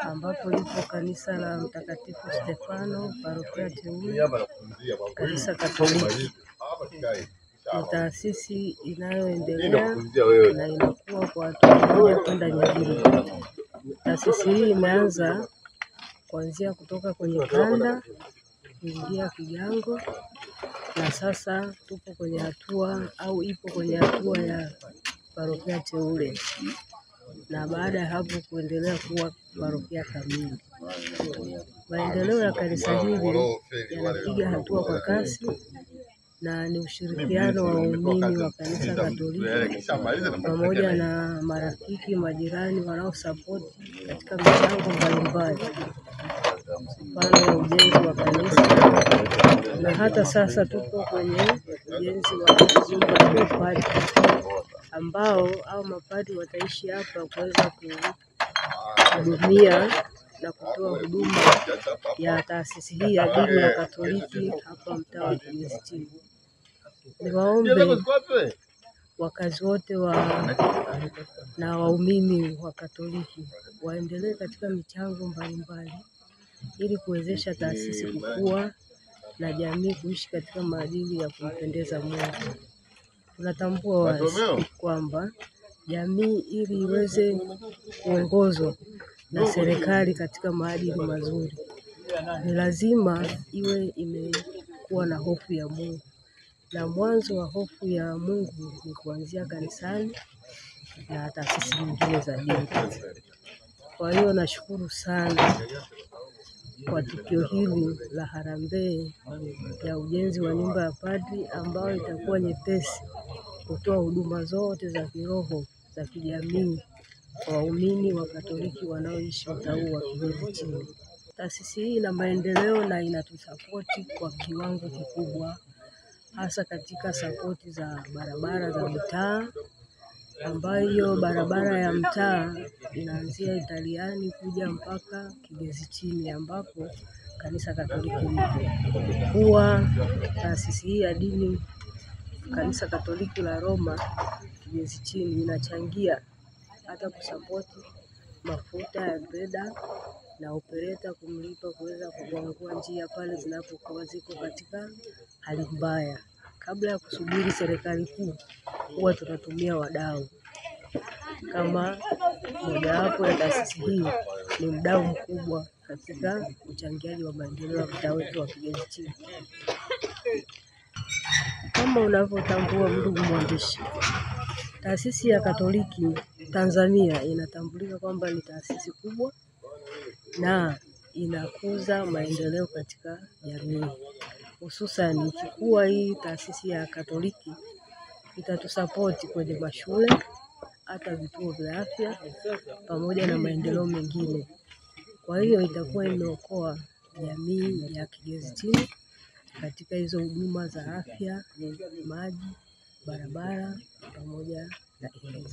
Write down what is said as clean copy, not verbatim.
ambapo lipo kanisa la Mtakatifu Stefano Parokia Teule, kanisa Katoliki. Ni taasisi inayoendelea na inakuwa kwa hatua moja kwenda nyingine. Taasisi hii imeanza kuanzia kutoka kwenye kanda kuingia Kigango, na sasa tupo kwenye hatua au ipo kwenye hatua ya Parokia Teule, na baada ya hapo kuendelea kuwa parokia kamili. Maendeleo ya kanisa hili yanapiga hatua kwa kasi, na ni ushirikiano wa waumini wa kanisa Katoliki pamoja na marafiki, majirani wanaosapoti katika michango mbalimbali, mfano wa ujenzi wa kanisa, na hata sasa tupo kwenye ujenzi wa nyumba ya mapadri ambao mapadri wataishi hapa kuweza kuhudumia na kutoa huduma ya taasisi hii ya dini ya Katoliki hapa mtaa wa Kigezi. Niwaombe wakazi wote na waumini wa Katoliki waendelee katika michango mbalimbali ili kuwezesha taasisi kukua na jamii kuishi katika maadili ya kumpendeza Mungu. Tunatambua wazi kwamba jamii ili iweze kuongozwa na serikali katika maadili mazuri, ni lazima iwe imekuwa na hofu ya Mungu, na mwanzo wa hofu ya Mungu ni kuanzia kanisani na taasisi nyingine za dini. Kwa hiyo nashukuru sana kwa tukio hili la harambee ya ujenzi wa nyumba ya padri, ambayo itakuwa nyepesi kutoa huduma zote za kiroho za kijamii kwa waumini wa Katoliki wanaoishi mtaa wa Kigezi. Taasisi hii ina maendeleo na inatusapoti kwa kiwango kikubwa, hasa katika sapoti za barabara za mitaa, ambayo barabara ya mtaa inaanzia Italiani kuja mpaka Kigezi chini, ambapo kanisa Katoliki lipo. Kuwa taasisi hii ya dini kanisa Katoliki la Roma Kigezi chini inachangia hata kusapoti mafuta ya greda na opereta kumlipa kuweza kuangua njia pale zinapokuwa ziko katika hali mbaya. Kabla ya kusubiri serikali kuu, huwa tunatumia wadau. Kama mojawapo ya taasisi hii ni mdau mkubwa katika uchangiaji wa maendeleo ya mtaa wetu wa Kigezi. Kama unavyotambua ndugu mwandishi, taasisi ya Katoliki Tanzania inatambulika kwamba ni taasisi kubwa na inakuza maendeleo katika jamii. Hususan ikikuwa hii taasisi ya Katoliki itatusapoti kwenye mashule, hata vituo vya afya pamoja na maendeleo mengine. Kwa hiyo itakuwa imeokoa jamii ya Kigezi chini katika hizo huduma za afya, maji, barabara pamoja na elimu.